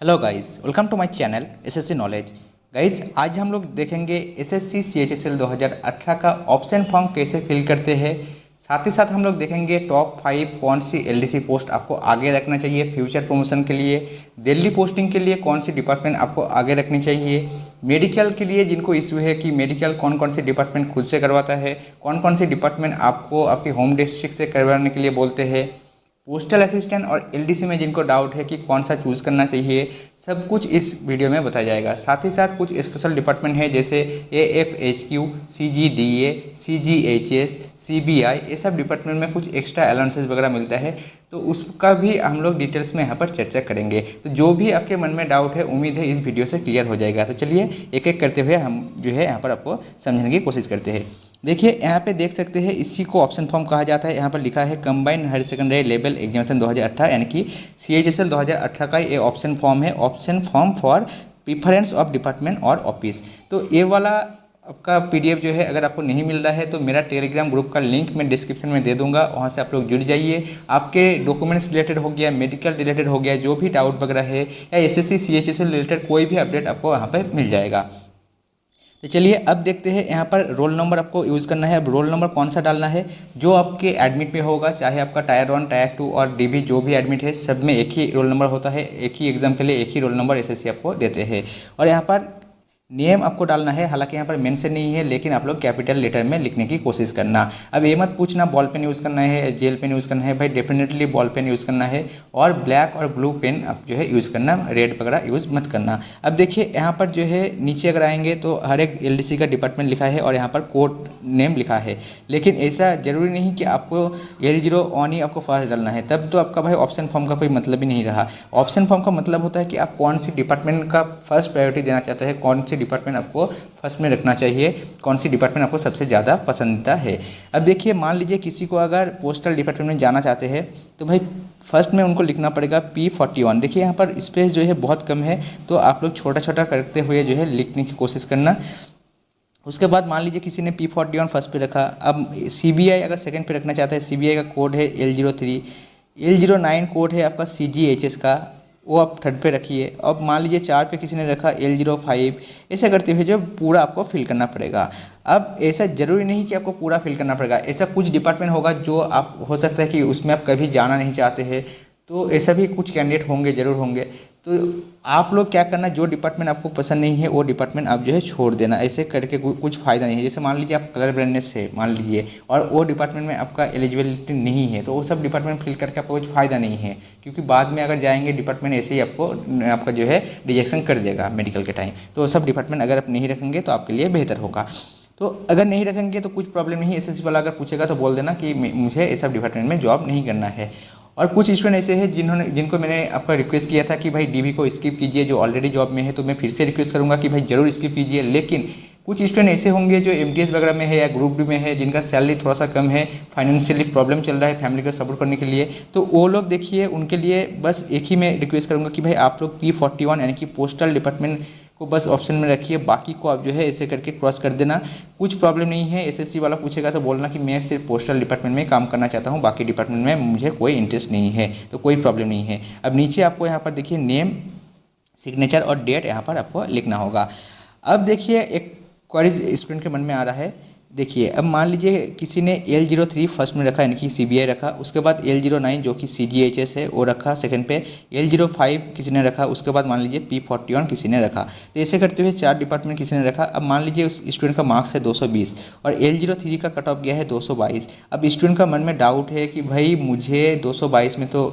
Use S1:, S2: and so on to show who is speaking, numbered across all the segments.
S1: Hello guys, welcome to my channel SSC knowledge. Guys, आज हम लोग देखेंगे एसएससी सीएचएसएल 2018 का ऑप्शन फॉर्म कैसे फिल करते हैं। साथ ही साथ हम लोग देखेंगे टॉप 5 कौन सी एलडीसी पोस्ट आपको आगे रखना चाहिए फ्यूचर प्रमोशन के लिए, दिल्ली पोस्टिंग के लिए कौन सी डिपार्टमेंट आपको आगे रखनी चाहिए, मेडिकल के लिए जिनको इशू है कि मेडिकल कौन कौन सी डिपार्टमेंट खुद से करवाता है, कौन कौन सी डिपार्टमेंट आपको आपके होम डिस्ट्रिक्ट से करवाने के लिए बोलते हैं, पोस्टल असिस्टेंट और एलडीसी में जिनको डाउट है कि कौन सा चूज़ करना चाहिए, सब कुछ इस वीडियो में बताया जाएगा। साथ ही साथ कुछ स्पेशल डिपार्टमेंट है जैसे एएफएचक्यू, सीजीडीए, सीजीएचएस, सीबीआई, ये सब डिपार्टमेंट में कुछ एक्स्ट्रा अलाउंसेस वगैरह मिलता है, तो उसका भी हम लोग डिटेल्स में यहाँ पर चर्चा करेंगे। तो जो भी आपके मन में डाउट है, उम्मीद है इस वीडियो से क्लियर हो जाएगा। तो चलिए एक एक करते हुए हम जो है यहाँ पर आपको समझने की कोशिश करते हैं। देखिए, यहाँ पे देख सकते हैं, इसी को ऑप्शन फॉर्म कहा जाता है। यहाँ पर लिखा है combined higher secondary level examination 2018 यानी कि सीएचएसएल 2018 का ये ऑप्शन फॉर्म है, option form for preference of department और ऑफिस। तो ये वाला आपका पीडीएफ जो है अगर आपको नहीं मिल रहा है तो मेरा टेलीग्राम ग्रुप का लिंक मैं डिस्क्रिप्शन में दे दूंगा, वहाँ से आप लोग जुड़ जाइए। आपके डॉक्यूमेंट्स रिलेटेड हो गया, मेडिकल रिलेटेड हो गया, जो भी डाउट वगैरह है या एसएससी सीएचएसएल रिलेटेड कोई भी अपडेट आपको यहाँ पर मिल जाएगा। तो चलिए अब देखते हैं, यहाँ पर रोल नंबर आपको यूज़ करना है। अब रोल नंबर कौन सा डालना है, जो आपके एडमिट में होगा, चाहे आपका टायर 1, टायर 2 और डीबी जो भी एडमिट है, सब में एक ही रोल नंबर होता है। एक ही एग्जाम के लिए एक ही रोल नंबर एसएससी आपको देते हैं। और यहाँ पर नेम आपको डालना है, हालांकि यहाँ पर मेंशन नहीं है, लेकिन आप लोग कैपिटल लेटर में लिखने की कोशिश करना। अब ये मत पूछना बॉल पेन यूज़ करना है, जेल पेन यूज़ करना है, भाई डेफिनेटली बॉल पेन यूज़ करना है। और ब्लैक और ब्लू पेन आप जो है यूज़ करना, रेड वगैरह यूज़ मत करना। अब देखिए, यहाँ पर जो है नीचे अगर आएंगे तो हर एक एलडीसी का डिपार्टमेंट लिखा है और यहाँ पर कोड नेम लिखा है, लेकिन ऐसा ज़रूरी नहीं कि आपको L0 ऑन ही आपको फर्स्ट डालना है, तब तो आपका भाई ऑप्शन फॉर्म का कोई मतलब ही नहीं रहा। ऑप्शन फॉर्म का मतलब होता है कि आप कौन सी डिपार्टमेंट का फर्स्ट प्रायोरिटी देना चाहते हैं, कौन सी डिपार्टमेंट आपको फर्स्ट में रखना चाहिए, कौन सी डिपार्टमेंट आपको सबसे ज़्यादा पसंदीदा है। अब देखिए, मान लीजिए किसी को अगर पोस्टल डिपार्टमेंट में जाना चाहते हैं तो भाई फर्स्ट में उनको लिखना पड़ेगा P41। देखिए यहाँ पर स्पेस जो है बहुत कम है, तो आप लोग छोटा छोटा करते हुए जो है लिखने की कोशिश करना। उसके बाद मान लीजिए किसी ने P41 फर्स्ट पे रखा, अब सीबीआई अगर सेकंड पे रखना चाहता है, सीबीआई का कोड है L03, L09 कोड है आपका सीजीएचएस का, वो आप थर्ड पे रखिए। अब मान लीजिए 4 पे किसी ने रखा L05, ऐसा करते हुए जो पूरा आपको फिल करना पड़ेगा। अब ऐसा ज़रूरी नहीं कि आपको पूरा फिल करना पड़ेगा, ऐसा कुछ डिपार्टमेंट होगा जो आप हो सकता है कि उसमें आप कभी जाना नहीं चाहते हैं, तो ऐसा भी कुछ कैंडिडेट होंगे, ज़रूर होंगे। तो आप लोग क्या करना, जो डिपार्टमेंट आपको पसंद नहीं है वो डिपार्टमेंट आप जो है छोड़ देना। ऐसे करके कुछ फ़ायदा नहीं है। जैसे मान लीजिए आप कलर ब्लाइंडनेस है मान लीजिए, और वो डिपार्टमेंट में आपका एलिजिबिलिटी नहीं है, तो वो सब डिपार्टमेंट फिल करके आपको कुछ फ़ायदा नहीं है, क्योंकि बाद में अगर जाएंगे डिपार्टमेंट ऐसे ही आपका जो है रिजेक्शन कर देगा मेडिकल के टाइम। तो वो सब डिपार्टमेंट अगर आप नहीं रखेंगे तो आपके लिए बेहतर होगा। तो अगर नहीं रखेंगे तो कुछ प्रॉब्लम नहीं है, एसएससी वाला अगर पूछेगा तो बोल देना कि मुझे ऐसा डिपार्टमेंट में जॉब नहीं करना है। और कुछ स्टूडेंट ऐसे हैं जिनको मैंने आपका रिक्वेस्ट किया था कि भाई डीबी को स्किप कीजिए, जो ऑलरेडी जॉब में है, तो मैं फिर से रिक्वेस्ट करूंगा कि भाई ज़रूर स्किप कीजिए। लेकिन कुछ स्टूडेंट ऐसे होंगे जो एमटीएस वगैरह में है या ग्रुप डी में है, जिनका सैलरी थोड़ा सा कम है, फाइनेंशियली प्रॉब्लम चल रहा है फैमिली को सपोर्ट करने के लिए, तो वो लोग देखिए, उनके लिए बस एक ही मैं रिक्वेस्ट करूँगा कि भाई आप लोग P41 यानी कि पोस्टल डिपार्टमेंट को बस ऑप्शन में रखिए, बाकी को आप जो है ऐसे करके क्रॉस कर देना। कुछ प्रॉब्लम नहीं है। एसएससी वाला पूछेगा तो बोलना कि मैं सिर्फ पोस्टल डिपार्टमेंट में काम करना चाहता हूँ, बाकी डिपार्टमेंट में मुझे कोई इंटरेस्ट नहीं है, तो कोई प्रॉब्लम नहीं है। अब नीचे आपको यहाँ पर देखिए नेम, सिग्नेचर और डेट यहाँ पर आपको लिखना होगा। अब देखिए, एक क्वेरी स्टूडेंट के मन में आ रहा है। देखिए, अब मान लीजिए किसी ने L03 फर्स्ट में रखा यानी कि सीबीआई रखा, उसके बाद L09 जो कि सीजीएचएस है वो रखा सेकंड पे, L05 किसी ने रखा, उसके बाद मान लीजिए P41 किसी ने रखा। तो ऐसे करते हुए 4 डिपार्टमेंट किसी ने रखा। अब मान लीजिए उस स्टूडेंट का मार्क्स है 220 और L03 का कट ऑफ गया है 222। अब स्टूडेंट का मन में डाउट है कि भाई मुझे 222 में तो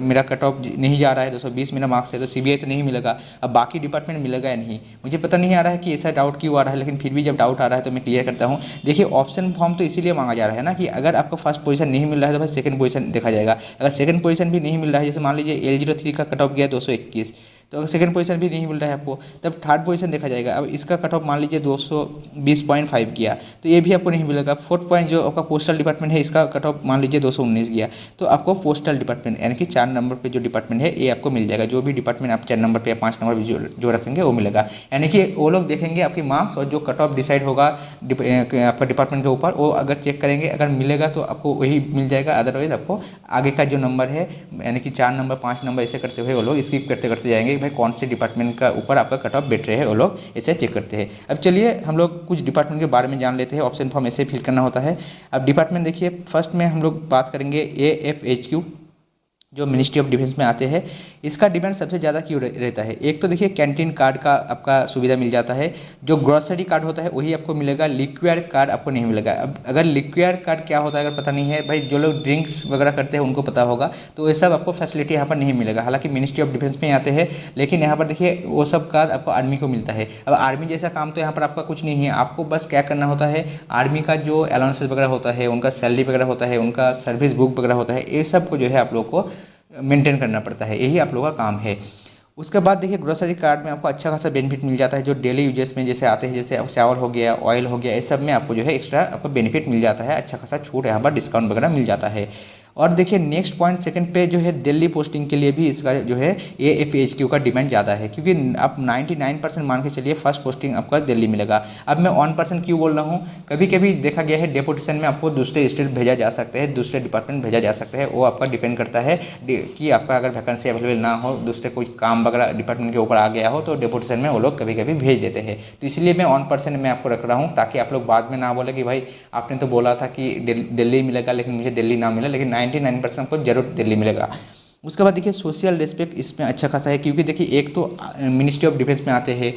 S1: मेरा कट ऑफ नहीं जा रहा है, 220 मेरा मार्क्स है, तो सीबीआई तो नहीं मिलेगा, अब बाकी डिपार्टमेंट मिलेगा या नहीं, मुझे पता नहीं आ रहा है कि ऐसा डाउट क्यों आ रहा है, लेकिन फिर भी जब डाउट आ रहा है तो मैं क्लियर करता हूँ। देखिए, ऑप्शन फॉर्म तो इसीलिए मांगा जा रहा है ना कि अगर आपको फर्स्ट पोजीशन नहीं मिल रहा है तो भाई सेकंड पोजीशन देखा जाएगा। अगर सेकंड पोजीशन भी नहीं मिल रहा है, जैसे मान लीजिए L03 का कट ऑफ गया 221, तो अगर सेकंड पोजीशन भी नहीं मिल रहा है आपको, तब थर्ड पोजीशन देखा जाएगा। अब इसका कट ऑफ मान लीजिए 220.5 गया, तो ये भी आपको नहीं मिलेगा। फोर्थ पॉइंट जो आपका पोस्टल डिपार्टमेंट है, इसका कट ऑफ मान लीजिए 219 गया, तो आपको पोस्टल डिपार्टमेंट यानी कि 4 नंबर पे जो डिपार्टमेंट है ये आपको मिल जाएगा। जो भी डिपार्टमेंट आप 4 नंबर पे या 5 नंबर पे जो रखेंगे वो मिलेगा, यानी कि वो लोग देखेंगे आपकी मार्क्स और जो कट ऑफ डिसाइड होगा आपका डिपार्टमेंट के ऊपर, वो अगर चेक करेंगे, अगर मिलेगा तो आपको वही मिल जाएगा, अदरवाइज आपको आगे का जो नंबर है यानी कि 4 नंबर 5 नंबर ऐसे करते हुए वो लोग स्किप करते करते जाएंगे, कि भाई कौन से डिपार्टमेंट का ऊपर आपका कट ऑफ बैठ रहे हैं, वो लोग ऐसे चेक करते हैं। अब चलिए हम लोग कुछ डिपार्टमेंट के बारे में जान लेते हैं। ऑप्शन फॉर्म ऐसे फिल करना होता है। अब डिपार्टमेंट देखिए, फर्स्ट में हम लोग बात करेंगे AFHQ, जो मिनिस्ट्री ऑफ डिफेंस में आते हैं। इसका डिमांड सबसे ज़्यादा क्यों रहता है? एक तो देखिए कैंटीन कार्ड का आपका सुविधा मिल जाता है, जो ग्रॉसरी कार्ड होता है वही आपको मिलेगा, लिक्विड कार्ड आपको नहीं मिलेगा। अब अगर लिक्विड कार्ड क्या होता है अगर पता नहीं है भाई, जो लोग ड्रिंक्स वगैरह करते हैं उनको पता होगा, तो ये सब आपको फैसिलिटी यहाँ पर नहीं मिलेगा। हालांकि मिनिस्ट्री ऑफ डिफेंस में आते हैं, लेकिन यहाँ पर देखिए वो सब कार्ड आपको आर्मी को मिलता है। अब आर्मी जैसा काम तो यहाँ पर आपका कुछ नहीं है, आपको बस क्या करना होता है, आर्मी का जो अलाउंसेस वगैरह होता है, उनका सैलरी वगैरह होता है, उनका सर्विस बुक वगैरह होता है, ये सब को जो है आप लोग को मेंटेन करना पड़ता है, यही आप लोगों का काम है। उसके बाद देखिए ग्रोसरी कार्ड में आपको अच्छा खासा बेनिफिट मिल जाता है, जो डेली यूजेस में जैसे आते हैं, जैसे चावल हो गया, ऑयल हो गया, इस सब में आपको जो है एक्स्ट्रा आपको बेनिफिट मिल जाता है, अच्छा खासा छूट यहाँ पर डिस्काउंट वगैरह मिल जाता है। और देखिए नेक्स्ट पॉइंट सेकंड पे जो है दिल्ली पोस्टिंग के लिए भी इसका जो है AFHQ का डिमांड ज़्यादा है, क्योंकि आप 99% मान के चलिए फर्स्ट पोस्टिंग आपका दिल्ली मिलेगा। अब मैं 1% क्यों बोल रहा हूँ, कभी कभी देखा गया है डेपुटेशन में आपको दूसरे स्टेट भेजा जा सकता है, दूसरे डिपार्टमेंट भेजा जा सकता है, वो आपका डिपेंड करता है कि आपका अगर वैकेंसी अवेलेबल ना हो, दूसरे कोई काम वगैरह डिपार्टमेंट के ऊपर आ गया हो, तो डेपुटेशन में वो लोग कभी कभी भेज देते हैं। तो इसलिए मैं 1% में आपको रख रहा हूँ, ताकि आप लोग बाद में ना बोले कि भाई आपने तो बोला था कि दिल्ली मिलेगा लेकिन मुझे दिल्ली ना मिला, लेकिन 99% आपको जरूर दिल्ली मिलेगा। उसके बाद देखिए सोशल रिस्पेक्ट इसमें अच्छा खासा है, क्योंकि देखिए एक तो मिनिस्ट्री ऑफ डिफेंस में आते हैं,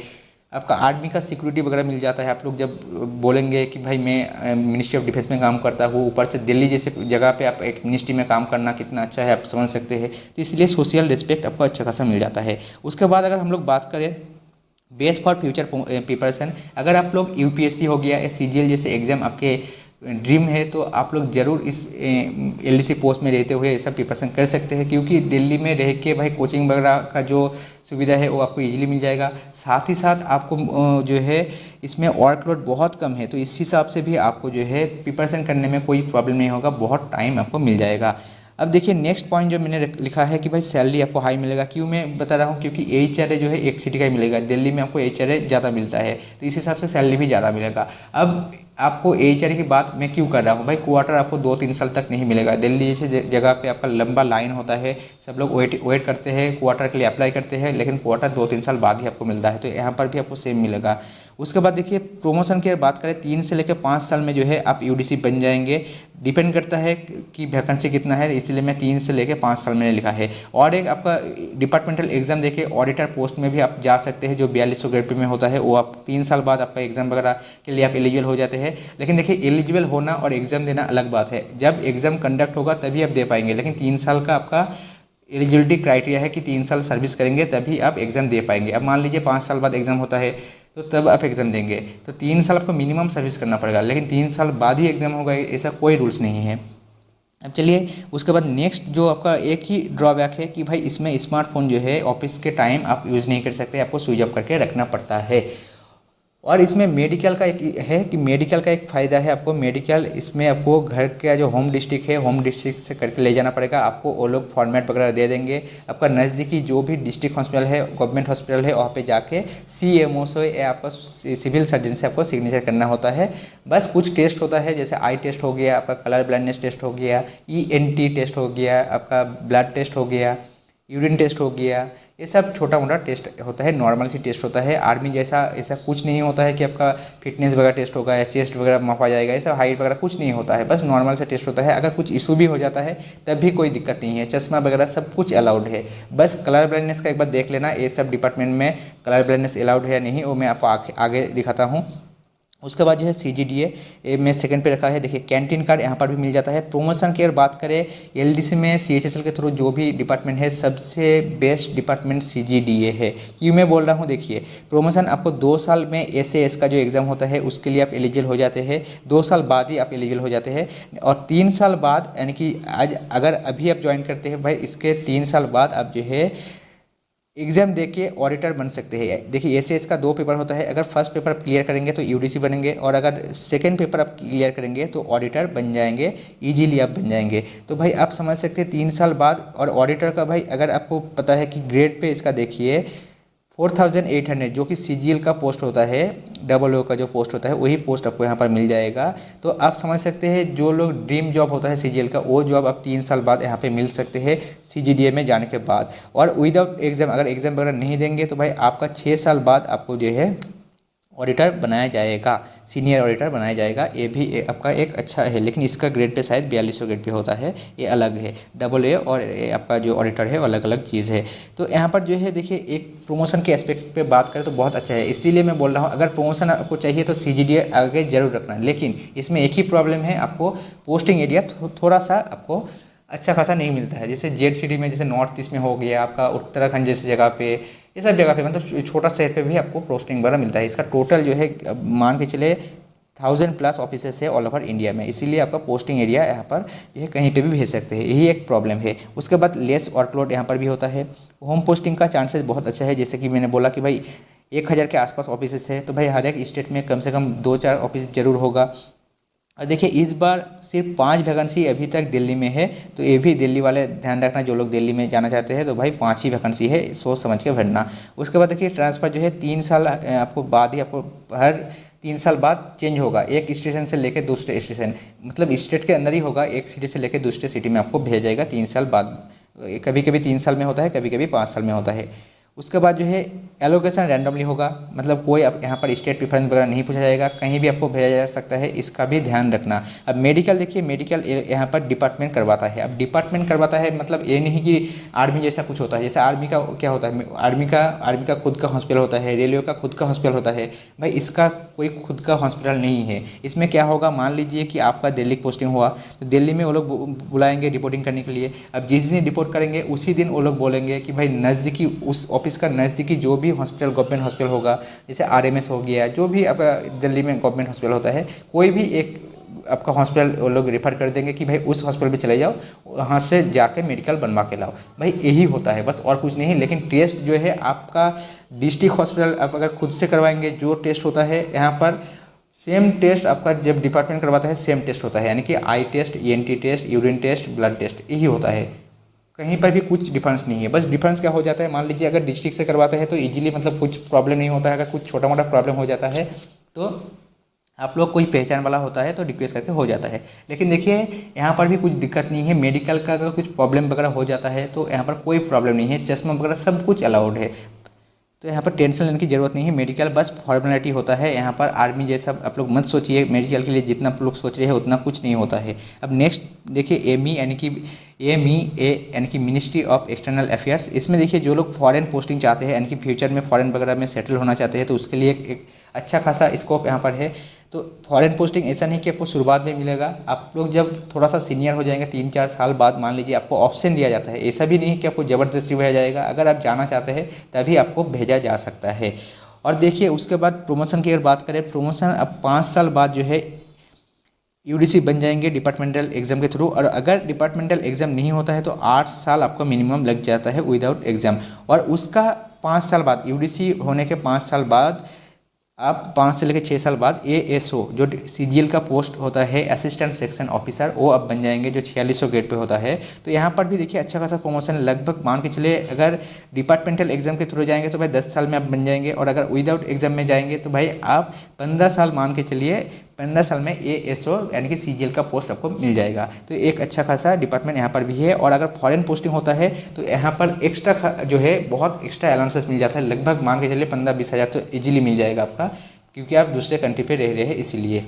S1: आपका आर्मी का सिक्योरिटी वगैरह मिल जाता है। आप लोग जब बोलेंगे कि भाई मैं मिनिस्ट्री ऑफ डिफेंस में काम करता हूँ, ऊपर से दिल्ली जैसे जगह पे आप एक मिनिस्ट्री में काम करना कितना अच्छा है आप समझ सकते हैं। तो इसलिए सोशल रिस्पेक्ट आपको अच्छा खासा मिल जाता है। उसके बाद अगर हम लोग बात करें बेस फॉर फ्यूचर प्रिपरेशन, अगर आप लोग UPSC हो गया या CGL जैसे एग्जाम आपके ड्रीम है, तो आप लोग ज़रूर इस LDC पोस्ट में रहते हुए ऐसा प्रिपरेशन कर सकते हैं, क्योंकि दिल्ली में रह के भाई कोचिंग वगैरह का जो सुविधा है वो आपको इजीली मिल जाएगा। साथ ही साथ आपको जो है इसमें वर्कलोड बहुत कम है, तो इस हिसाब से भी आपको जो है प्रिपरेशन करने में कोई प्रॉब्लम नहीं होगा, बहुत टाइम आपको मिल जाएगा। अब देखिए नेक्स्ट पॉइंट जो मैंने लिखा है कि भाई सैलरी आपको हाई मिलेगा। क्यों मैं बता रहा हूँ, क्योंकि HRA जो है एक सिटी का ही मिलेगा, दिल्ली में आपको HRA ज़्यादा मिलता है, तो इस हिसाब से सैलरी भी ज़्यादा मिलेगा। अब आपको HRA की बात मैं क्यों कर रहा हूँ, भाई क्वार्टर आपको 2-3 साल तक नहीं मिलेगा। दिल्ली जैसे जगह पे आपका लंबा लाइन होता है, सब लोग वेट करते हैं, क्वार्टर के लिए अप्लाई करते हैं, लेकिन क्वार्टर 2-3 साल बाद ही आपको मिलता है, तो यहाँ पर भी आपको सेम मिलेगा। उसके बाद देखिए प्रमोशन की बात करें, 3 से लेकर 5 साल में जो है आप UDC बन जाएंगे। डिपेंड करता है कि वैकेंसी कितना है, इसलिए मैं 3 से लेकर 5 साल मैंने लिखा है। और एक आपका डिपार्टमेंटल एग्जाम देखिए, ऑडिटर पोस्ट में भी आप जा सकते हैं, जो 4200 ग्रेड पे में होता है, वो आप 3 साल बाद आपका एग्जाम वगैरह के लिए आप एलिजिबल हो जाते हैं। लेकिन देखिए एलिजिबल होना और एग्ज़ाम देना अलग बात है, जब एग्ज़ाम कंडक्ट होगा तभी आप दे पाएंगे, लेकिन 3 साल का आपका एलिजिबिलिटी क्राइटेरिया है कि 3 साल सर्विस करेंगे तभी आप एग्ज़ाम दे पाएंगे। अब मान लीजिए 5 साल बाद एग्ज़ाम होता है, तो तब आप एग्ज़ाम देंगे, तो 3 साल आपको मिनिमम सर्विस करना पड़ेगा, लेकिन 3 साल बाद ही एग्ज़ाम होगा, ऐसा कोई रूल्स नहीं है। अब चलिए उसके बाद नेक्स्ट जो आपका एक ही ड्रॉबैक है कि भाई इसमें स्मार्टफोन जो है ऑफिस के टाइम आप यूज़ नहीं कर सकते, आपको स्विच ऑफ करके रखना पड़ता है। और इसमें मेडिकल का एक है कि मेडिकल का एक फ़ायदा है आपको, मेडिकल इसमें आपको घर का जो होम डिस्ट्रिक्ट है, होम डिस्ट्रिक्ट से करके ले जाना पड़ेगा, आपको वो लोग फॉर्मेट वगैरह दे देंगे। आपका नज़दीकी जो भी डिस्ट्रिक्ट हॉस्पिटल है, गवर्नमेंट हॉस्पिटल है, वहाँ पे जाके CMO से या आपका सिविल सर्जन से आपको सिग्नेचर करना होता है। बस कुछ टेस्ट होता है, जैसे आई टेस्ट हो गया, आपका कलर ब्लाइंडनेस टेस्ट हो गया, ENT टेस्ट हो गया, आपका ब्लड टेस्ट हो गया, यूरिन टेस्ट हो गया, ये सब छोटा मोटा टेस्ट होता है, नॉर्मल सी टेस्ट होता है। आर्मी जैसा ऐसा कुछ नहीं होता है कि आपका फिटनेस वगैरह टेस्ट होगा या चेस्ट वगैरह मापा जाएगा, ऐसा हाइट वगैरह कुछ नहीं होता है, बस नॉर्मल से टेस्ट होता है। अगर कुछ इशू भी हो जाता है तब भी कोई दिक्कत नहीं है, चश्मा वगैरह सब कुछ अलाउड है। बस कलर ब्लाइंडनेस का एक बार देख लेना, ये सब डिपार्टमेंट में कलर ब्लाइंडनेस अलाउड है या नहीं, वो मैं आपको आगे दिखाता हूँ। उसके बाद जो है CGDA में सेकंड पे रखा है। देखिए कैंटीन कार्ड यहाँ पर भी मिल जाता है। प्रमोशन की अगर बात करें LDC में CHSL के थ्रू जो भी डिपार्टमेंट है, सबसे बेस्ट डिपार्टमेंट CGDA है। क्यों मैं बोल रहा हूँ, देखिए प्रमोशन आपको 2 साल में SAS का जो एग्ज़ाम होता है उसके लिए आप एलिजिबल हो जाते हैं, 2 साल बाद ही आप एलिजिबल हो जाते हैं। और 3 साल बाद यानी कि आज अगर अभी आप ज्वाइन करते हैं भाई, इसके 3 साल बाद आप जो है एग्ज़ाम देके ऑडिटर बन सकते हैं। देखिए SAS का 2 पेपर होता है, अगर फर्स्ट पेपर आप क्लियर करेंगे तो UDC बनेंगे, और अगर सेकंड पेपर आप क्लियर करेंगे तो ऑडिटर बन जाएंगे, इजीली आप बन जाएंगे। तो भाई आप समझ सकते हैं 3 साल बाद। और ऑडिटर का भाई अगर आपको पता है कि ग्रेड पे इसका देखिए 4800 जो कि CGL का पोस्ट होता है, डबल ओ का जो पोस्ट होता है वही पोस्ट आपको यहाँ पर मिल जाएगा। तो आप समझ सकते हैं जो लोग ड्रीम जॉब होता है CGL का, वो जॉब आप 3 साल बाद यहाँ पे मिल सकते हैं CGDA में जाने के बाद। और विदाउट एग्ज़ाम, अगर एग्ज़ाम वगैरह नहीं देंगे तो भाई आपका 6 साल बाद आपको जो है ऑडिटर बनाया जाएगा, सीनियर ऑडिटर बनाया जाएगा। ये भी आपका एक अच्छा है, लेकिन इसका ग्रेड पे शायद 4200 ग्रेड पे होता है, ये अलग है। डबल ए और आपका जो ऑडिटर है वो अलग अलग चीज़ है। तो यहाँ पर जो है देखिए, एक प्रमोशन के एस्पेक्ट पे बात करें तो बहुत अच्छा है, इसीलिए मैं बोल रहा हूँ अगर प्रमोशन आपको चाहिए तो CGDA आगे जरूर रखना। लेकिन इसमें एक ही प्रॉब्लम है, आपको पोस्टिंग एरिया थोड़ा सा आपको अच्छा खासा नहीं मिलता है। जैसे ZCD में, जैसे नॉर्थ ईस्ट में हो गया आपका, उत्तराखंड जैसी जगह पे, ये सब जगह पे मतलब छोटा शहर पे भी आपको पोस्टिंग वगैरह मिलता है। इसका टोटल जो है मान के चले 1000+ ऑफिसेस है ऑल ओवर इंडिया में, इसीलिए आपका पोस्टिंग एरिया यहाँ पर जो है कहीं पे भी भेज सकते हैं, यही एक प्रॉब्लम है। उसके बाद लेस वर्कलोड यहाँ पर भी होता है। होम पोस्टिंग का चांसेस बहुत अच्छा है, जैसे कि मैंने बोला कि भाई 1000 के आसपास ऑफिसेस है, तो भाई हर एक स्टेट में कम से कम 2-4 ऑफिस जरूर होगा। और देखिए इस बार सिर्फ 5 वैकेंसी अभी तक दिल्ली में है, तो ये भी दिल्ली वाले ध्यान रखना, जो लोग दिल्ली में जाना चाहते हैं तो भाई 5 ही वैकेंसी है, सोच समझ के भरना। उसके बाद देखिए ट्रांसफ़र जो है 3 साल आपको बाद ही, आपको हर 3 साल बाद चेंज होगा, एक स्टेशन से लेकर दूसरे स्टेशन, मतलब स्टेट के अंदर ही होगा, एक सिटी से लेकर दूसरे सिटी में आपको भेजा जाएगा 3 साल बाद। कभी कभी 3 साल में होता है, कभी कभी 5 साल में होता है। उसके बाद जो है एलोकेशन रैंडमली होगा, मतलब कोई आप यहाँ पर स्टेट प्रेफरेंस वगैरह नहीं पूछा जाएगा, कहीं भी आपको भेजा जा सकता है, इसका भी ध्यान रखना। अब मेडिकल देखिए, मेडिकल यहाँ पर डिपार्टमेंट करवाता है। अब डिपार्टमेंट करवाता है मतलब ये नहीं कि आर्मी जैसा कुछ होता है, जैसे आर्मी का क्या होता है, आर्मी का खुद का हॉस्पिटल होता है, रेलवे का खुद का हॉस्पिटल होता है, भाई इसका कोई खुद का हॉस्पिटल नहीं है। इसमें क्या होगा, मान लीजिए कि आपका दिल्ली पोस्टिंग हुआ तो दिल्ली में वो लोग बुलाएंगे रिपोर्टिंग करने के लिए। अब जिस दिन रिपोर्ट करेंगे उसी दिन वो लोग बोलेंगे कि भाई नज़दीकी, उस ऑफिस का नज़दीकी जो भी हॉस्पिटल, गवर्नमेंट हॉस्पिटल होगा, जैसे RMS हो गया, जो भी आपका दिल्ली में गवर्नमेंट हॉस्पिटल होता है, कोई भी एक आपका हॉस्पिटल वो लोग रेफर कर देंगे कि भाई उस हॉस्पिटल पे चले जाओ, वहाँ से जाके मेडिकल बनवा के लाओ। भाई यही होता है बस, और कुछ नहीं। लेकिन टेस्ट जो है आपका डिस्ट्रिक्ट हॉस्पिटल आप अगर खुद से करवाएंगे, जो टेस्ट होता है यहाँ पर सेम टेस्ट आपका जब डिपार्टमेंट करवाता है सेम टेस्ट होता है, यानी कि eye test, ENT test, urine test, blood test, यही होता है। कहीं पर भी कुछ डिफरेंस नहीं है। बस डिफरेंस क्या हो जाता है, मान लीजिए अगर डिस्ट्रिक्ट से करवाते हैं तो इजीली मतलब कुछ प्रॉब्लम नहीं होता है, अगर कुछ छोटा मोटा प्रॉब्लम हो जाता है तो आप लोग कोई पहचान वाला होता है तो रिक्वेस्ट करके हो जाता है। लेकिन देखिए यहाँ पर भी कुछ दिक्कत नहीं है, मेडिकल का अगर कुछ प्रॉब्लम वगैरह हो जाता है तो यहाँ पर कोई प्रॉब्लम नहीं है, चश्मा वगैरह सब कुछ अलाउड है, तो यहाँ पर टेंशन लेने की ज़रूरत नहीं है। मेडिकल बस फॉर्मेलिटी होता है, यहाँ पर आर्मी जैसा आप लोग मत सोचिए, मेडिकल के लिए जितना आप लोग सोच रहे हैं उतना कुछ नहीं होता है। अब नेक्स्ट देखिए MEE यानी कि मिनिस्ट्री ऑफ एक्सटर्नल अफेयर्स। इसमें देखिए जो लोग फॉरेन पोस्टिंग चाहते हैं, यानी कि फ्यूचर में फॉरेन वगैरह में सेटल होना चाहते हैं, तो उसके लिए एक अच्छा खासा स्कोप यहाँ पर है। तो फॉरेन पोस्टिंग ऐसा नहीं कि आपको शुरुआत में मिलेगा, आप लोग जब थोड़ा सा सीनियर हो जाएंगे 3-4 साल बाद, मान लीजिए आपको ऑप्शन दिया जाता है, ऐसा भी नहीं कि आपको ज़बरदस्ती भेजा जाएगा, अगर आप जाना चाहते हैं तभी आपको भेजा जा सकता है। और देखिए उसके बाद प्रमोशन की अगर बात करें, प्रमोशन अब 5 साल बाद जो है UDC बन जाएंगे डिपार्टमेंटल एग्ज़ाम के थ्रू, और अगर डिपार्टमेंटल एग्ज़ाम नहीं होता है तो 8 साल आपका मिनिमम लग जाता है विदाउट एग्ज़ाम। और उसका 5 साल बाद, UDC होने के 5 साल बाद, आप 5 से लेकर 6 साल बाद ASO जो CGL का पोस्ट होता है, असिस्टेंट सेक्शन ऑफिसर, वो अब बन जाएंगे, जो 4600 ग्रेड पे होता है। तो यहाँ पर भी देखिए अच्छा खासा प्रमोशन, लगभग मान के चले अगर डिपार्टमेंटल एग्जाम के थ्रू जाएंगे तो भाई 10 साल में आप बन जाएंगे, और अगर विदाउट एग्जाम में जाएंगे तो भाई आप 15 साल मान के चलिए, 15 साल में ASO यानी कि CGL का पोस्ट आपको मिल जाएगा। तो एक अच्छा खासा डिपार्टमेंट यहाँ पर भी है। और अगर फॉरेन पोस्टिंग होता है तो यहाँ पर एक्स्ट्रा जो है बहुत एक्स्ट्रा अलाउंसेस मिल जाता है, लगभग मान के चलिए 15-20 हज़ार तो इजीली मिल जाएगा आपका, क्योंकि आप दूसरे कंट्री पे रह रहे हैं इसीलिए।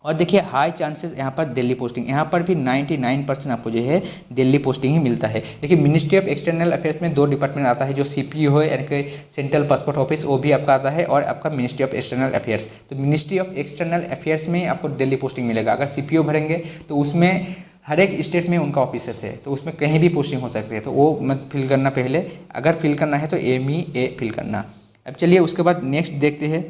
S1: और देखिए हाई चांसेस यहाँ पर दिल्ली पोस्टिंग, यहाँ पर भी 99% आपको जो है दिल्ली पोस्टिंग ही मिलता है। देखिए मिनिस्ट्री ऑफ एक्सटर्नल अफेयर्स में 2 डिपार्टमेंट आता है, जो CPO है यानी कि सेंट्रल पासपोर्ट ऑफिस, वो भी आपका आता है, और आपका मिनिस्ट्री ऑफ एक्सटर्नल अफेयर्स। तो मिनिस्ट्री ऑफ एक्सटर्नल अफेयर्स में आपको दिल्ली पोस्टिंग मिलेगा। अगर CPO भरेंगे तो उसमें हर एक स्टेट में उनका ऑफिसेस है, तो उसमें कहीं भी पोस्टिंग हो सकती है, तो वो मत फिल करना पहले, अगर फिल करना है तो MEA फिल करना। अब चलिए उसके बाद नेक्स्ट देखते हैं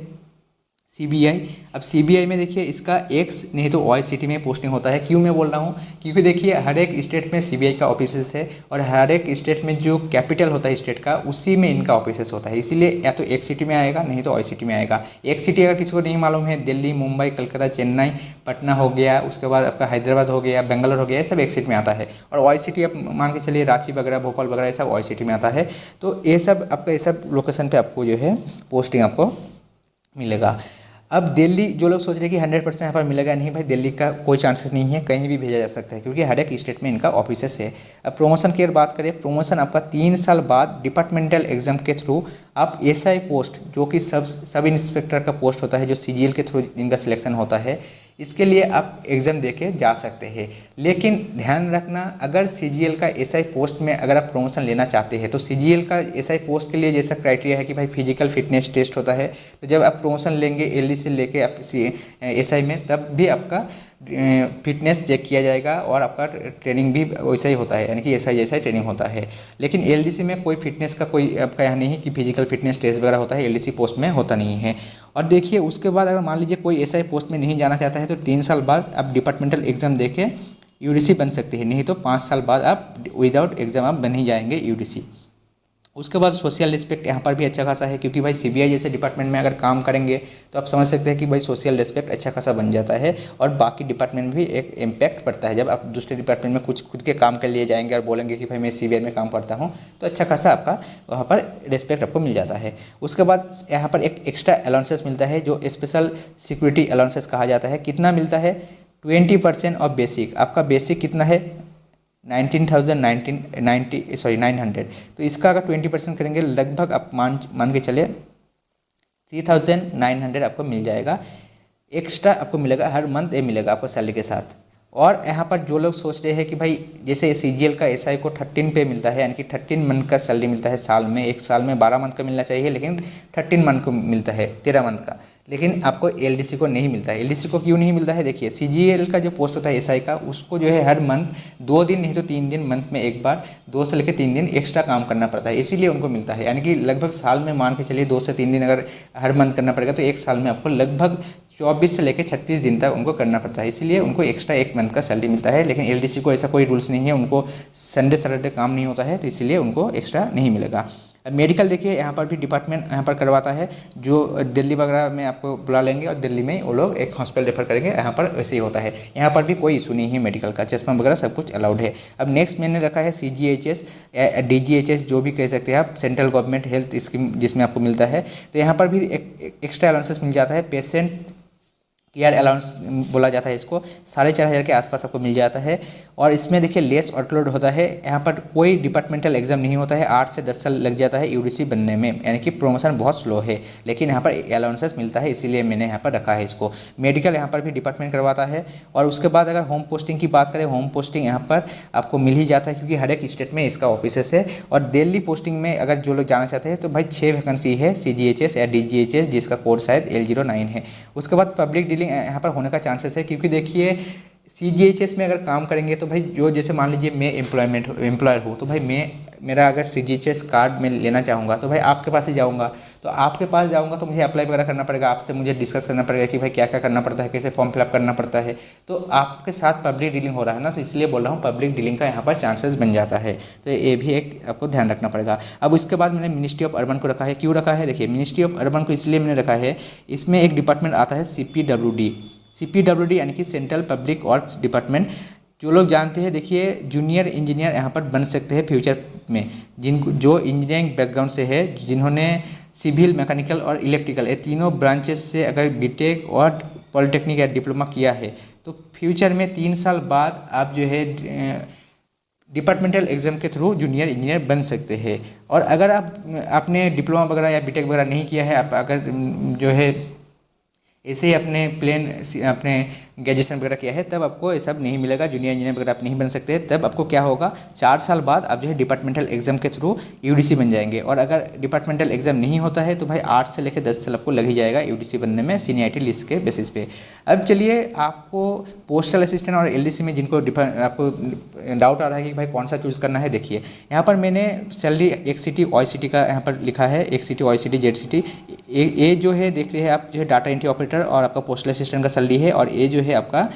S1: सीबीआई। अब सीबीआई में देखिए इसका एक्स नहीं तो वाई सिटी में पोस्टिंग होता है। क्यों मैं बोल रहा हूँ, क्योंकि देखिए हर एक स्टेट में सीबीआई का ऑफिसेस है और हर एक स्टेट में जो कैपिटल होता है स्टेट का उसी में इनका ऑफिसेस होता है। इसीलिए या तो एक सिटी में आएगा नहीं तो वाई सिटी में आएगा। एक सिटी अगर किसी को नहीं मालूम है, दिल्ली, मुंबई, कलकत्ता, चेन्नई, पटना हो गया, उसके बाद आपका हैदराबाद हो गया, बेंगलोर हो गया, ये सब एक सिटी में आता है। और वाई सिटी आप मान के चलिए रांची वगैरह, भोपाल वगैरह, ये सब वाई सिटी में आता है। तो ये सब आपका, ये सब लोकेशन पे आपको जो है पोस्टिंग आपको मिलेगा। अब दिल्ली, जो लोग सोच रहे हैं कि 100% यहाँ पर मिलेगा, नहीं भाई, दिल्ली का कोई चांसेस नहीं है, कहीं भी भेजा जा सकता है क्योंकि हर एक स्टेट में इनका ऑफिसेस है। अब प्रमोशन की अगर बात करें, प्रमोशन आपका 3 साल बाद डिपार्टमेंटल एग्जाम के थ्रू आप एसआई पोस्ट, जो कि सब इंस्पेक्टर का पोस्ट होता है, जो सीजीएल के थ्रू इनका सिलेक्शन होता है, इसके लिए आप एग्ज़ाम देके जा सकते हैं। लेकिन ध्यान रखना, अगर सीजीएल का एसआई पोस्ट में अगर आप प्रमोशन लेना चाहते हैं तो सीजीएल का एसआई पोस्ट के लिए जैसा क्राइटेरिया है कि भाई फिजिकल फिटनेस टेस्ट होता है, तो जब आप प्रमोशन लेंगे एलडी से लेके आप एसआई में, तब भी आपका फिटनेस चेक किया जाएगा और आपका ट्रेनिंग भी वैसा ही होता है, यानी कि एसआई जैसा ही ट्रेनिंग होता है। लेकिन एलडीसी में कोई फिटनेस का कोई आपका यहाँ नहीं कि फिजिकल फिटनेस टेस्ट वगैरह होता है, एलडीसी पोस्ट में होता नहीं है। और देखिए उसके बाद अगर मान लीजिए कोई एसआई पोस्ट में नहीं जाना चाहता है तो 3 साल बाद आप डिपार्टमेंटल एग्जाम देके यूडीसी बन सकते हैं, नहीं तो 5 साल बाद आप विदाउट एग्जाम आप बन ही जाएंगे यूडीसी। उसके बाद सोशल रिस्पेक्ट यहाँ पर भी अच्छा खासा है, क्योंकि भाई सीबीआई जैसे डिपार्टमेंट में अगर काम करेंगे तो आप समझ सकते हैं कि भाई सोशल रिस्पेक्ट अच्छा खासा बन जाता है और बाकी डिपार्टमेंट में भी एक इम्पैक्ट पड़ता है। जब आप दूसरे डिपार्टमेंट में कुछ खुद के काम के लिए जाएंगे और बोलेंगे कि भाई मैं सीबीआई में काम करता हूँ, तो अच्छा खासा आपका वहाँ पर रिस्पेक्ट आपको मिल जाता है। उसके बाद यहाँ पर एक एक्स्ट्रा अलाउंसेस मिलता है, जो स्पेशल सिक्योरिटी अलाउंसेस कहा जाता है। कितना मिलता है? 20% ऑफ बेसिक। आपका बेसिक कितना है? 900। तो इसका अगर 20% करेंगे, लगभग आप मान के चले 3900 आपको मिल जाएगा। एक्स्ट्रा आपको मिलेगा हर मंथ, ये मिलेगा आपको सैलरी के साथ। और यहाँ पर जो लोग सोच रहे हैं कि भाई जैसे सीजीएल का एसआई को 13 पे मिलता है, यानी कि 13 मंथ का सैलरी मिलता है साल में, एक साल में 12 मंथ का मिलना चाहिए, लेकिन 13 मंथ को मिलता है, 13 मंथ का। लेकिन आपको एलडीसी को नहीं मिलता है। एलडीसी को क्यों नहीं मिलता है? देखिए सीजीएल का जो पोस्ट होता है एसआई का, उसको जो है हर मंथ 2 दिन नहीं तो 3 दिन, मंथ में एक बार 2 से लेकर 3 दिन एक्स्ट्रा काम करना पड़ता है, इसीलिए उनको मिलता है। यानी कि लगभग साल में मान के चलिए 2 से 3 दिन अगर हर मंथ करना पड़ेगा तो एक साल में आपको लगभग 24 से लेकर 36 दिन तक उनको करना पड़ता है, इसीलिए उनको एक्स्ट्रा एक मंथ का सैलरी मिलता है। लेकिन एलडीसी को ऐसा कोई रूल्स नहीं है, उनको संडे सैटरडे काम नहीं होता है, तो इसीलिए उनको एक्स्ट्रा नहीं मिलेगा। मेडिकल देखिए यहाँ पर भी डिपार्टमेंट यहाँ पर करवाता है, जो दिल्ली वगैरह में आपको बुला लेंगे और दिल्ली में वो लोग एक हॉस्पिटल रेफर करेंगे, यहाँ पर वैसे ही होता है। यहाँ पर भी कोई इशू नहीं है मेडिकल का, चश्मा वगैरह सब कुछ अलाउड है। अब नेक्स्ट मैंने रखा है CGHS, DGHS जो भी कह सकते हैं आप, सेंट्रल गवर्नमेंट हेल्थ स्कीम, जिसमें आपको मिलता है। तो यहाँ पर भी एक एक्स्ट्रा अलाउंसेस मिल जाता है, पेशेंट केयर अलाउंस बोला जाता है इसको, 4500 के आसपास आपको मिल जाता है। और इसमें देखिए लेस वर्कलोड होता है, यहाँ पर कोई डिपार्टमेंटल एग्जाम नहीं होता है, 8 से 10 साल लग जाता है यूडीसी बनने में, यानी कि प्रमोशन बहुत स्लो है, लेकिन यहाँ पर अलाउंसेस मिलता है, इसीलिए मैंने यहाँ पर रखा है इसको। मेडिकल यहाँ पर भी डिपार्टमेंट करवाता है। और उसके बाद अगर होम पोस्टिंग की बात करें, होम पोस्टिंग यहाँ पर आपको मिल ही जाता है, क्योंकि हर एक स्टेट में इसका ऑफिसेस है। और दिल्ली पोस्टिंग में अगर जो लोग जाना चाहते हैं तो भाई 6 वैकेंसी है CGHS या DGHS, जिसका कोड शायद L09 है। उसके बाद पब्लिक डीलिंग यहाँ पर होने का चांसेस है, क्योंकि देखिए CGHS में अगर काम करेंगे तो भाई जो जैसे मान लीजिए मैं एम्प्लॉयर हूँ, तो भाई मेरा अगर CGHS कार्ड मैं लेना चाहूँगा तो भाई आपके पास ही जाऊँगा। तो आपके पास जाऊँगा तो मुझे अप्लाई वगैरह करना पड़ेगा, आपसे मुझे डिस्कस करना पड़ेगा कि भाई क्या क्या करना पड़ता है, कैसे फॉर्म फिलअप करना पड़ता है। तो आपके साथ पब्लिक डीलिंग हो रहा है ना, तो इसलिए बोल रहा हूँ पब्लिक डीलिंग का यहाँ पर चांसेस बन जाता है, तो ये भी एक आपको ध्यान रखना पड़ेगा। अब इसके बाद मैंने मिनिस्ट्री ऑफ अर्बन को रखा है। क्यों रखा है? देखिए मिनिस्ट्री ऑफ अर्बन को इसलिए मैंने रखा है, इसमें एक डिपार्टमेंट आता है CPWD यानी कि सेंट्रल पब्लिक वर्क्स डिपार्टमेंट। जो लोग जानते हैं, देखिए जूनियर इंजीनियर यहाँ पर बन सकते हैं फ्यूचर में, जो इंजीनियरिंग बैकग्राउंड से है, जिन्होंने सिविल, मैकेनिकल और इलेक्ट्रिकल ये तीनों ब्रांचेस से अगर बीटेक और पॉलिटेक्निक या डिप्लोमा किया है, तो फ्यूचर में 3 साल बाद आप जो है डिपार्टमेंटल एग्जाम के थ्रू जूनियर इंजीनियर बन सकते हैं। और अगर आपने डिप्लोमा वगैरह या बीटेक वगैरह नहीं किया है, आप अगर जो है ऐसे ही अपने ग्रेजुएशन वगैरह किया है, तब आपको ये सब नहीं मिलेगा, जूनियर इंजीनियर वगैरह आप नहीं बन सकते। तब आपको क्या होगा, 4 साल बाद आप जो है डिपार्टमेंटल एग्जाम के थ्रू यूडीसी बन जाएंगे। और अगर डिपार्टमेंटल एग्जाम नहीं होता है तो भाई 8 से लेकर 10 साल आपको लग ही जाएगा यूडीसी बनने में, सीनियरिटी लिस्ट के बेसिस पे। अब चलिए आपको पोस्टल असिस्टेंट और एलडीसी में जिनको आपको डाउट आ रहा है कि भाई कौन सा चूज़ करना है, देखिए यहाँ पर मैंने सैलरी एक सिटी वाई सिटी का यहाँ पर लिखा है, एक city Y city Z city, ये जो है देख रहे हैं आप, जो है डाटा एंट्री ऑपरेटर और आपका पोस्टल असिस्टेंट का सैलरी है, और ये जो है आपका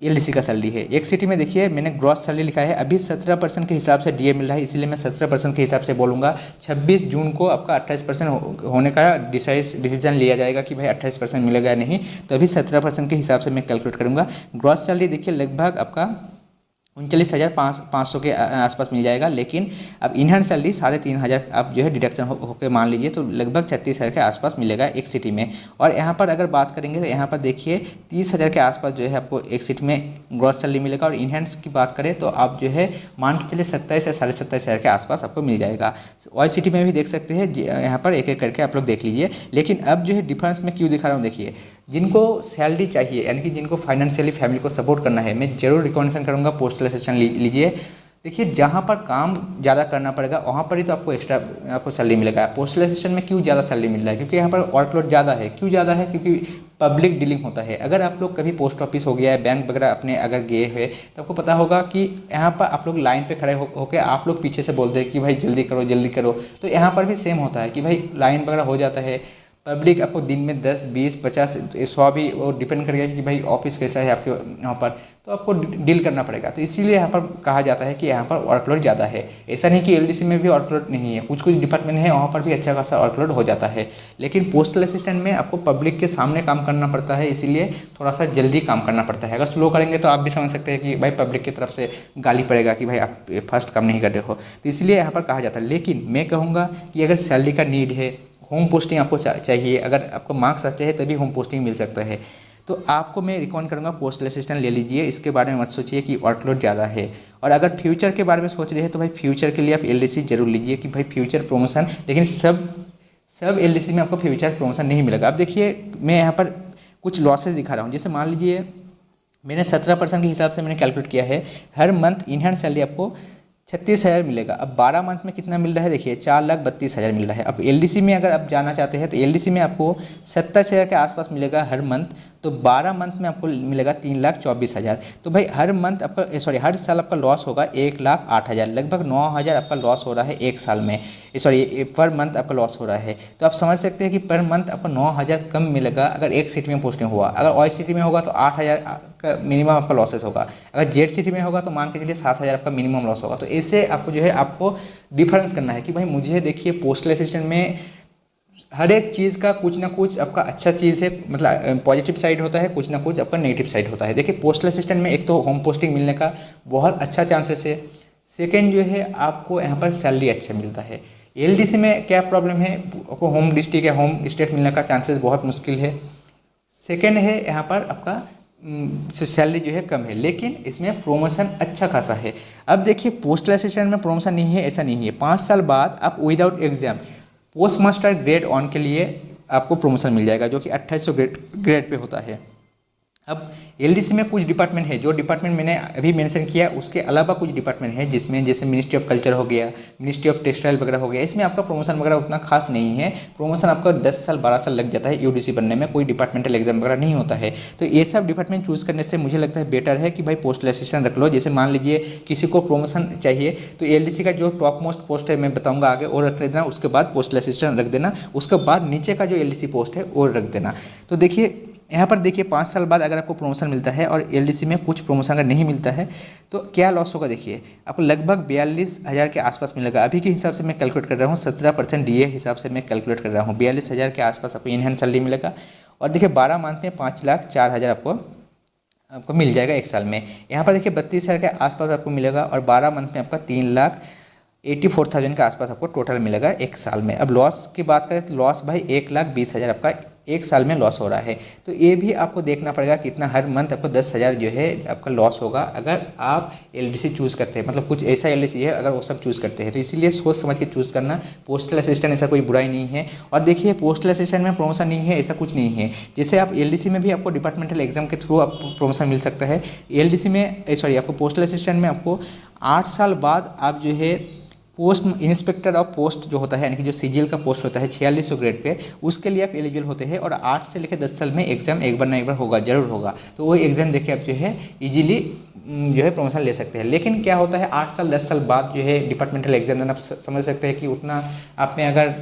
S1: एलडीसी का सैलरी है। एक सिटी में देखिए मैंने ग्रॉस सैलरी लिखा है, अभी 17% के हिसाब से डीए मिल रहा है, इसीलिए मैं 17% के हिसाब से बोलूँगा। 26 जून को आपका 28% होने का डिसीजन लिया जाएगा कि भाई 28% मिलेगा या नहीं, तो अभी 17% के हिसाब से मैं कैलकुलेट करूँगा। ग्रॉस सैलरी देखिए लगभग आपका 39,500 के आसपास मिल जाएगा, लेकिन अब इन हैंड सैलरी 3,500 आप जो है डिडक्शन होकर मान लीजिए तो लगभग 36,000 के आसपास मिलेगा एक सिटी में। और यहाँ पर अगर बात करेंगे तो यहाँ पर देखिए 30,000 के आसपास जो है आपको एक सिटी में ग्रॉस सैलरी मिलेगा, और इन हैंड्स की बात करें तो आप जो है मान के चलिए 27 या 27,500 के आसपास आपको मिल जाएगा। और सिटी में भी देख सकते हैं, यहाँ पर एक एक करके आप लोग देख लीजिए। लेकिन अब जो है डिफरेंस में क्यों दिखा रहा हूँ, देखिए जिनको सैलरी चाहिए यानी कि जिनको फाइनेंशियली फैमिली को सपोर्ट करना है, मैं जरूर रिकमेंडेशन करूँगा पोस्टल असिस्टेंट लीजिए। देखिए जहाँ पर काम ज़्यादा करना पड़ेगा वहाँ पर ही तो आपको एक्स्ट्रा आपको सैलरी मिलेगा। पोस्टल असिस्टेंट में क्यों ज़्यादा सैलरी मिल रहा है, क्योंकि यहाँ पर वर्कलोड ज़्यादा है। क्यों ज़्यादा है, क्योंकि पब्लिक डीलिंग होता है। अगर आप लोग कभी पोस्ट ऑफिस हो गया है, बैंक वगैरह अपने अगर गए हुए तो आपको पता होगा कि यहाँ पर आप लोग लाइन पे खड़े होकर आप लोग पीछे से बोलते हैं कि भाई जल्दी करो जल्दी करो, तो यहाँ पर भी सेम होता है कि भाई लाइन वगैरह हो जाता है। पब्लिक आपको दिन में 10, 20, 50, 100 भी वो डिपेंड करेगा कि भाई ऑफिस कैसा है आपके यहाँ पर, तो आपको डील करना पड़ेगा। तो इसीलिए यहाँ पर कहा जाता है कि यहाँ पर वर्कलोड ज़्यादा है। ऐसा नहीं कि एलडीसी में भी वर्कलोड नहीं है, कुछ कुछ डिपार्टमेंट है वहाँ पर भी अच्छा खासा वर्कलोड हो जाता है। लेकिन पोस्टल असिस्टेंट में आपको पब्लिक के सामने काम करना पड़ता है, इसीलिए थोड़ा सा जल्दी काम करना पड़ता है। अगर स्लो करेंगे तो आप भी समझ सकते हैं कि भाई पब्लिक की तरफ से गाली पड़ेगा कि भाई आप फर्स्ट काम नहीं कर रहे हो, तो इसलिए यहाँ पर कहा जाता है। लेकिन मैं कहूँगा कि अगर सैलरी का नीड है, होम पोस्टिंग आपको चाहिए, अगर आपको मार्क्स अच्छे हैं तभी होम पोस्टिंग मिल सकता है, तो आपको मैं रिकमेंड करूँगा पोस्टल असिस्टेंट ले लीजिए। इसके बारे में मत सोचिए कि वर्कलोड ज़्यादा है। और अगर फ्यूचर के बारे में सोच रहे हैं तो भाई फ्यूचर के लिए आप एलडीसी जरूर लीजिए कि भाई फ्यूचर प्रमोशन, लेकिन सब एलडीसी में आपको फ्यूचर प्रमोशन नहीं मिलेगा। अब देखिए मैं यहाँ पर कुछ लॉसेज दिखा रहा हूँ। जैसे मान लीजिए मैंने 17% के हिसाब से मैंने कैलकुलेट किया है, हर मंथ इन हैंड सैलरी आपको 36,000 मिलेगा। अब 12 मंथ में कितना मिल रहा है, देखिए 4,32,000 मिल रहा है। अब एलडीसी में अगर आप जाना चाहते हैं तो एलडीसी में आपको 27,000 के आसपास मिलेगा हर मंथ, तो 12 मंथ में आपको मिलेगा 3,24,000। तो भाई हर मंथ आपका हर साल आपका लॉस होगा 1,08,000, लगभग 9,000 आपका लॉस हो रहा है एक साल में, पर मंथ आपका लॉस हो रहा है। तो आप समझ सकते हैं कि पर मंथ आपको 9,000 कम मिलेगा अगर एक सिटी में पोस्टिंग हुआ। अगर और सिटी में होगा तो 8,000 का मिनिमम आपका लॉसेस होगा। अगर जेड सिटी में होगा तो मान के चलिए 7,000 आपका मिनिमम लॉस होगा। तो ऐसे आपको जो है आपको डिफरेंस करना है कि भाई मुझे देखिए पोस्टल असिस्टेंट में हर एक चीज़ का कुछ ना कुछ आपका अच्छा चीज़ है, मतलब पॉजिटिव साइड होता है, कुछ ना कुछ आपका नेगेटिव साइड होता है। देखिए पोस्टल असिस्टेंट में एक तो होम पोस्टिंग मिलने का बहुत अच्छा चांसेस है, सेकेंड जो है आपको यहाँ पर सैलरी अच्छा मिलता है। एलडीसी में क्या प्रॉब्लम है, आपको होम डिस्ट्रिक्ट या होम स्टेट मिलने का चांसेस बहुत मुश्किल है। सेकेंड है यहाँ पर आपका सैलरी जो है कम है, लेकिन इसमें प्रोमोशन अच्छा खासा है। अब देखिए पोस्टल असिस्टेंट में प्रोमोशन नहीं है ऐसा नहीं है, 5 साल बाद आप without exam post master grade on के लिए आपको प्रोमोशन मिल जाएगा, जो कि 2800 ग्रेड पे होता है। अब एलडीसी में कुछ डिपार्टमेंट है, जो डिपार्टमेंट मैंने अभी मेंशन किया उसके अलावा कुछ डिपार्टमेंट है जिसमें जैसे मिनिस्ट्री ऑफ कल्चर हो गया, मिनिस्ट्री ऑफ टेक्सटाइल वगैरह हो गया, इसमें आपका प्रमोशन वगैरह उतना खास नहीं है। प्रमोशन आपका 10 साल 12 साल लग जाता है यूडीसी बनने में, कोई डिपार्टमेंटल एग्जाम वगैरह नहीं होता है। तो ये सब डिपार्टमेंट चूज़ करने से मुझे लगता है बेटर है कि भाई पोस्टल असिस्टेंट रख लो। जैसे मान लीजिए किसी को प्रमोशन चाहिए तो एलडीसी का जो टॉप मोस्ट पोस्ट है मैं बताऊँगा आगे, और रख देना, उसके बाद पोस्टल असिस्टेंट रख देना, उसके बाद नीचे का जो एलडीसी पोस्ट है वो रख देना। तो देखिए यहाँ पर देखिए 5 साल बाद अगर आपको प्रमोशन मिलता है और एलडीसी में कुछ प्रमोशन अगर नहीं मिलता है तो क्या लॉस होगा, देखिए आपको लगभग 42,000 के आसपास मिलेगा। अभी के हिसाब से मैं कैलकुलेट कर रहा हूँ, 17% डीए हिसाब से मैं कैलकुलेट कर रहा हूँ, 42,000 के आसपास आपको इन हैंड सैलरी मिलेगा। और देखिए 12 मंथ में 5,04,000 आपको मिल जाएगा एक साल में। यहाँ पर देखिए 32,000 के आसपास आपको मिलेगा, और 12 मंथ में आपका 3,84,000 के आसपास आपको टोटल मिलेगा एक साल में। अब लॉस की बात करें तो लॉस भाई 1,20,000 आपका एक साल में लॉस हो रहा है। तो ये भी आपको देखना पड़ेगा कितना हर मंथ आपको 10,000 जो है आपका लॉस होगा अगर आप एलडीसी चूज़ करते हैं, मतलब कुछ ऐसा एलडीसी है अगर वो सब चूज़ करते हैं। तो इसीलिए सोच समझ के चूज़ करना। पोस्टल असिस्टेंट ऐसा कोई बुराई नहीं है। और देखिए पोस्टल असिस्टेंट में प्रमोशन नहीं है ऐसा कुछ नहीं है। जैसे आप एलडीसी में भी आपको डिपार्टमेंटल एग्जाम के थ्रू आप प्रमोशन मिल सकता है। एलडीसी में आपको पोस्टल असिस्टेंट में आपको 8 साल बाद आप जो है पोस्ट इंस्पेक्टर ऑफ पोस्ट जो होता है, यानी कि जो सीजीएल का पोस्ट होता है 4600 ग्रेड पे, उसके लिए आप एलिजिबल होते हैं। और 8 से लेकर 10 साल में एग्जाम एक बार ना एक बार होगा, जरूर होगा। तो वो एग्जाम देके आप जो है इजीली जो है प्रमोशन ले सकते हैं। लेकिन क्या होता है 8 साल 10 साल बाद जो है डिपार्टमेंटल एग्जाम देना, आप समझ सकते हैं कि उतना आप में अगर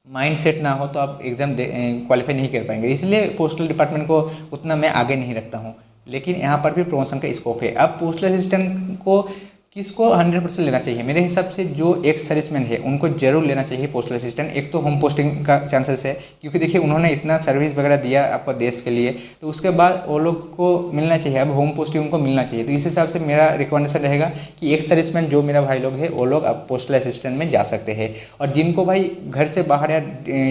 S1: माइंड सेट ना हो तो आप एग्ज़ाम क्वालिफाई नहीं कर पाएंगे। इसलिए पोस्टल डिपार्टमेंट को उतना मैं आगे नहीं रखता हूँ, लेकिन यहाँ पर भी प्रमोशन का स्कोप है। अब पोस्टल असिस्टेंट को किसको 100% लेना चाहिए? मेरे हिसाब से जो एक्स सर्विसमैन है उनको जरूर लेना चाहिए पोस्टल असिस्टेंट। एक तो होम पोस्टिंग का चांसेस है, क्योंकि देखिए उन्होंने इतना सर्विस वगैरह दिया आपका देश के लिए, तो उसके बाद वो लोग को मिलना चाहिए। अब होम पोस्टिंग उनको मिलना चाहिए। तो इस हिसाब से मेरा रिकमेंडेशन रहेगा कि एक्स सर्विसमैन जो मेरा भाई लोग है वो लोग अब पोस्टल असिस्टेंट में जा सकते हैं। और जिनको भाई घर से बाहर या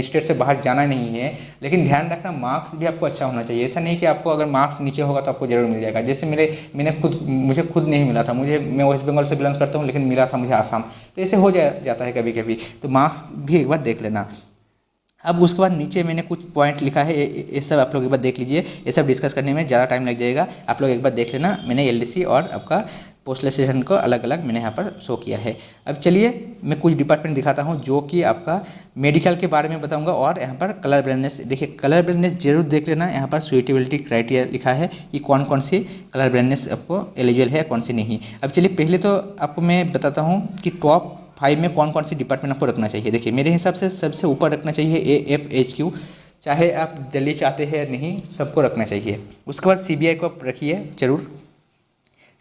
S1: स्टेट से बाहर जाना नहीं है, लेकिन ध्यान रखना मार्क्स भी आपको अच्छा होना चाहिए। ऐसा नहीं कि आपको अगर मार्क्स नीचे होगा तो आपको जरूर मिल जाएगा। जैसे मुझे खुद नहीं मिला था, मैं वेस्ट बंगाल से बिलोंग करता हूँ, लेकिन मिला था मुझे आसाम। तो ऐसे हो जाता है कभी कभी, तो मार्क्स भी एक बार देख लेना। अब उसके बाद नीचे मैंने कुछ पॉइंट लिखा है, ये सब आप लोग एक बार देख लीजिए। ये सब डिस्कस करने में ज़्यादा टाइम लग जाएगा, आप लोग एक बार देख लेना। मैंने एलडीसी और आपका पोस्टल असिस्टेंट को अलग अलग मैंने यहाँ पर शो किया है। अब चलिए मैं कुछ डिपार्टमेंट दिखाता हूँ जो कि आपका मेडिकल के बारे में बताऊँगा। और यहाँ पर कलर ब्लाइंडनेस, देखिए कलर ब्लाइंडनेस जरूर देख लेना। यहाँ पर सुइटेबिलिटी क्राइटेरिया लिखा है कि कौन कौन सी कलर ब्लाइंडनेस आपको एलिजिबल है, कौन सी नहीं। अब चलिए पहले तो आपको मैं बताता हूँ कि टॉप 5 में कौन कौन सी डिपार्टमेंट आपको रखना चाहिए। देखिए मेरे हिसाब से सबसे ऊपर रखना चाहिए AFHQ, चाहे आप दिल्ली चाहते हैं नहीं, सबको रखना चाहिए। उसके बाद CBI को आप रखिए जरूर।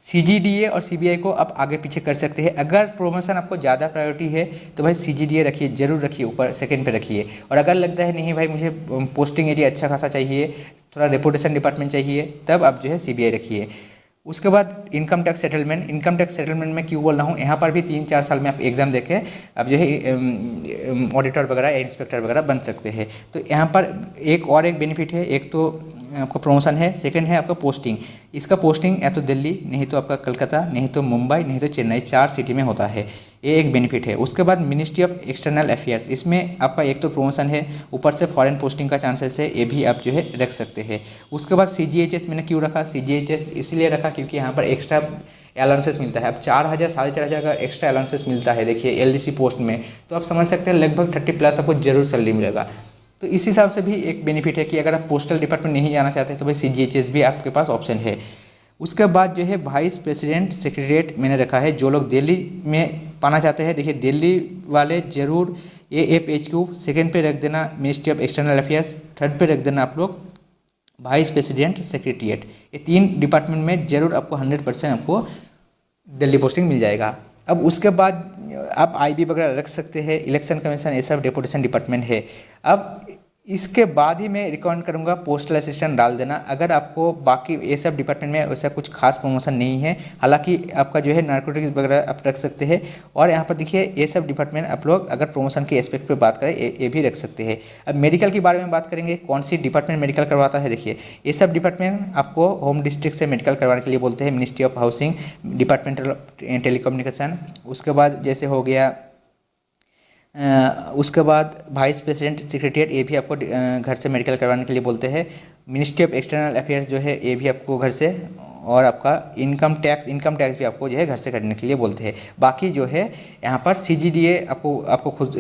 S1: CGDA और CBI को आप आगे पीछे कर सकते हैं। अगर प्रमोशन आपको ज़्यादा प्रायोरिटी है तो भाई CGDA रखिए, जरूर रखिए, ऊपर सेकंड पे रखिए। और अगर लगता है नहीं भाई मुझे पोस्टिंग एरिया अच्छा खासा चाहिए, थोड़ा रेपुटेशन डिपार्टमेंट चाहिए, तब आप जो है CBI रखिए। उसके बाद इनकम टैक्स सेटलमेंट में क्यों बोल रहा हूँ, यहाँ पर भी 3-4 साल में आप एग्ज़ाम देके आप जो है ऑडिटर वगैरह या इंस्पेक्टर वगैरह बन सकते हैं। तो यहाँ पर एक बेनिफिट है, एक तो आपका प्रमोशन है, सेकंड है आपका पोस्टिंग। इसका पोस्टिंग या तो दिल्ली, नहीं तो आपका कलकत्ता, नहीं तो मुंबई, नहीं तो चेन्नई, 4 सिटी में होता है। ये एक बेनिफिट है। उसके बाद मिनिस्ट्री ऑफ एक्सटर्नल अफेयर्स, इसमें आपका एक तो प्रमोशन है, ऊपर से फॉरेन पोस्टिंग का चांसेस है, ये भी आप जो है रख सकते हैं। उसके बाद CGHS मैंने क्यों रखा, CGHS इसलिए रखा क्योंकि यहाँ पर एक्स्ट्रा अलाउंसेस मिलता है। अब 4,000 4,500 का एक्स्ट्रा अलाउंसेस मिलता है देखिए LDC पोस्ट में, तो आप समझ सकते हैं लगभग 30+ आपको जरूर सैलरी मिलेगा। तो इस हिसाब से भी एक बेनिफिट है कि अगर आप पोस्टल डिपार्टमेंट नहीं जाना चाहते तो भाई CGHS भी आपके पास ऑप्शन है। उसके बाद जो है वाइस प्रेसिडेंट सेक्रेटरीट मैंने रखा है, जो लोग दिल्ली में पाना चाहते हैं। देखिए दिल्ली वाले जरूर AFHQ सेकंड पे रख देना, ministry of external affairs third पे रख देना आप लोग, वाइस प्रेसिडेंट सेक्रेटरीट। ये 3 डिपार्टमेंट में जरूर आपको 100% आपको दिल्ली पोस्टिंग मिल जाएगा। अब उसके बाद आप IB वगैरह रख सकते हैं, इलेक्शन कमीशन, ये सब डेपुटेशन डिपार्टमेंट है। अब इसके बाद ही मैं रिकमेंड करूंगा पोस्टल असिस्टेंट डाल देना। अगर आपको बाकी ये सब डिपार्टमेंट में वैसा कुछ खास प्रमोशन नहीं है, हालांकि आपका जो है नार्कोटिक्स वगैरह आप रख सकते हैं। और यहाँ पर देखिए ये सब डिपार्टमेंट आप लोग अगर प्रमोशन के एस्पेक्ट पे बात करें ये भी रख सकते हैं। अब मेडिकल के बारे में बात करेंगे, कौन सी डिपार्टमेंट मेडिकल करवाता है। देखिए ये सब डिपार्टमेंट आपको होम डिस्ट्रिक्ट से मेडिकल करवाने के लिए बोलते हैं। Ministry of housing, department of telecommunication, उसके बाद जैसे हो गया उसके बाद वाइस प्रेसिडेंट सेक्रेटरीट, ये भी आपको घर से मेडिकल करवाने के लिए बोलते हैं। मिनिस्ट्री ऑफ एक्सटर्नल अफेयर्स जो है ये भी आपको घर से, और आपका इनकम टैक्स भी आपको जो है घर से करने के लिए बोलते हैं। बाकी जो है यहाँ पर CGDA आपको खुद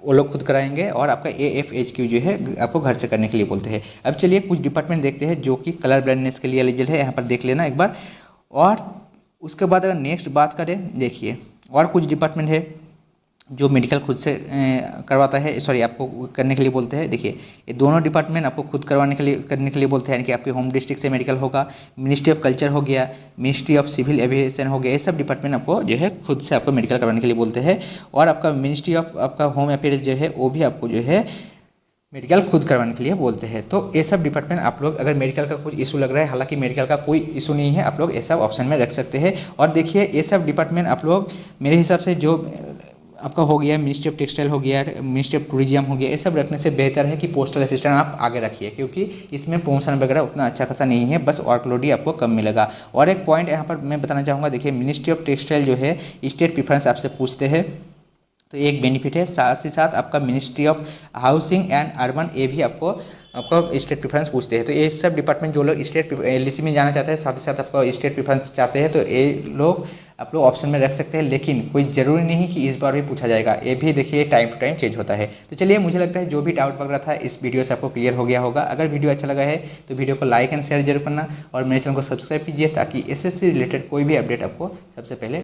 S1: वो लोग खुद कराएंगे, और आपका AFHQ जो है आपको घर से करने के लिए बोलते हैं। अब चलिए कुछ डिपार्टमेंट देखते हैं जो कि कलर ब्लाइंडनेस के लिए एलिजिबल है, यहाँ पर देख लेना एक बार। और उसके बाद अगर नेक्स्ट बात करें, देखिए और कुछ डिपार्टमेंट है जो मेडिकल खुद से करवाता है, सॉरी आपको करने के लिए बोलते हैं। देखिए ये दोनों डिपार्टमेंट आपको खुद करने के लिए बोलते हैं, यानी कि आपके होम डिस्ट्रिक्ट से मेडिकल होगा। मिनिस्ट्री ऑफ कल्चर हो गया, मिनिस्ट्री ऑफ सिविल एविएशन हो गया, ये सब डिपार्टमेंट आपको जो है खुद से आपको मेडिकल करवाने के लिए बोलते हैं। और आपका मिनिस्ट्री ऑफ आपका होम अफेयर्स जो है वो भी आपको जो है मेडिकल खुद करवाने के लिए बोलते हैं। तो ये सब डिपार्टमेंट आप लोग अगर मेडिकल का कुछ इशू लग रहा है, हालांकि मेडिकल का कोई इशू नहीं है, आप लोग ये सब ऑप्शन में रख सकते हैं। और देखिए ये सब डिपार्टमेंट आप लोग मेरे हिसाब से जो आपका हो गया मिनिस्ट्री ऑफ टेक्सटाइल हो गया, मिनिस्ट्री ऑफ टूरिज्म हो गया, ये सब रखने से बेहतर है कि पोस्टल असिस्टेंट आप आगे रखिए, क्योंकि इसमें प्रमोशन वगैरह उतना अच्छा खासा नहीं है, बस वर्कलोड ही आपको कम मिलेगा। और एक पॉइंट यहाँ पर मैं बताना चाहूँगा, देखिए मिनिस्ट्री ऑफ टेक्सटाइल जो है स्टेट प्रेफरेंस आपसे पूछते हैं, तो एक बेनिफिट है। साथ ही साथ आपका ministry of housing and urban, ये भी आपको स्टेट प्रेफरेंस पूछते हैं। तो ये सब डिपार्टमेंट जो लोग स्टेट LDC में जाना चाहते हैं, साथ ही साथ आपका स्टेट प्रेफरेंस चाहते हैं, तो ये लोग आप लोग ऑप्शन में रख सकते हैं। लेकिन कोई ज़रूरी नहीं कि इस बार भी पूछा जाएगा, ये भी देखिए टाइम टू टाइम चेंज होता है। तो चलिए मुझे लगता है जो भी डाउट वगैरह था इस वीडियो से आपको क्लियर हो गया होगा। अगर वीडियो अच्छा लगा है तो वीडियो को लाइक एंड शेयर जरूर करना, और मेरे चैनल को सब्सक्राइब कीजिए ताकि SSC रिलेटेड कोई भी अपडेट आपको सबसे पहले